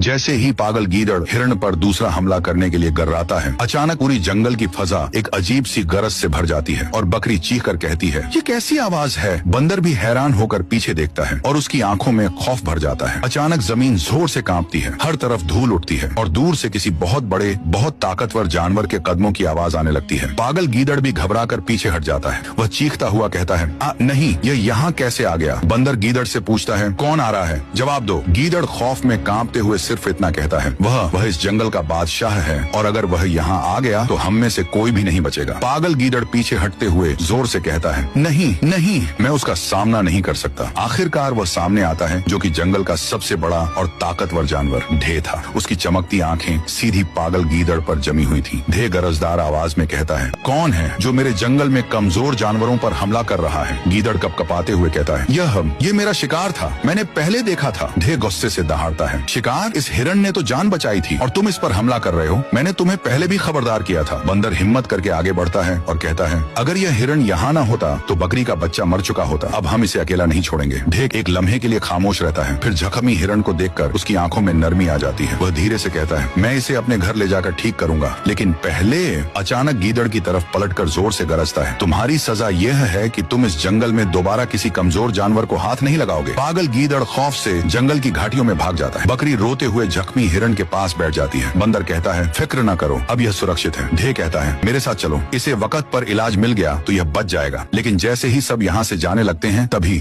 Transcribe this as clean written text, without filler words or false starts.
जैसे ही पागल गीदड़ हिरण पर दूसरा हमला करने के लिए गर्राता है, अचानक पूरी जंगल की फजा एक अजीब सी गरज से भर जाती है और बकरी चीख कर कहती है, ये कैसी आवाज है। बंदर भी हैरान होकर पीछे देखता है और उसकी आंखों में खौफ भर जाता है। अचानक जमीन जोर से कांपती है, हर तरफ धूल उठती है और दूर से किसी बहुत बड़े बहुत ताकतवर जानवर के कदमों की आवाज आने लगती है। पागल गीदड़ भी घबरा कर पीछे हट जाता है। वह चीखता हुआ कहता है, नहीं, ये यहाँ कैसे आ गया। बंदर गीदड़ से पूछता है, कौन आ रहा है, जवाब दो। गीदड़ खौफ में कांपते हुए सिर्फ इतना कहता है, वह इस जंगल का बादशाह है और अगर वह यहाँ आ गया तो हम में से कोई भी नहीं बचेगा। पागल गीदड़ पीछे हटते हुए जोर से कहता है, नहीं नहीं, मैं उसका सामना नहीं कर सकता। आखिरकार वह सामने आता है, जो कि जंगल का सबसे बड़ा और ताकतवर जानवर ढे था। उसकी चमकती आंखें सीधी पागल गीदड़ पर जमी हुई थी। ढे गरजदार आवाज में कहता है, कौन है जो मेरे जंगल में कमजोर जानवरों पर हमला कर रहा है। गीदड़ कपकपाते हुए कहता है, ये मेरा शिकार था, मैंने पहले देखा था। ढे गुस्से से दहाड़ता है, शिकार? इस हिरण ने तो जान बचाई थी और तुम इस पर हमला कर रहे हो। मैंने तुम्हें पहले भी खबरदार किया था। बंदर हिम्मत करके आगे बढ़ता है और कहता है, अगर यह हिरण यहाँ न होता तो बकरी का बच्चा मर चुका होता। अब हम इसे अकेला नहीं छोड़ेंगे। ढेक एक लम्हे के लिए खामोश रहता है, फिर जख्मी हिरण को देखकर उसकी आंखों में नरमी आ जाती है। वह धीरे से कहता है, मैं इसे अपने घर ले जाकर ठीक करूंगा, लेकिन पहले। अचानक गीदड़ की तरफ पलटकर जोर से गरजता है, तुम्हारी सजा यह है कि तुम इस जंगल में दोबारा किसी कमजोर जानवर को हाथ नहीं लगाओगे। पागल गीदड़ खौफ से जंगल की घाटियों में भाग जाता है। बकरी रोते हुए जख्मी हिरण के पास बैठ जाती है। बंदर कहता है, फिक्र न करो, अब यह सुरक्षित है। ढे कहता है, मेरे साथ चलो, इसे वक्त पर इलाज मिल गया तो यह बच जाएगा। लेकिन जैसे ही सब यहाँ से जाने लगते हैं, तभी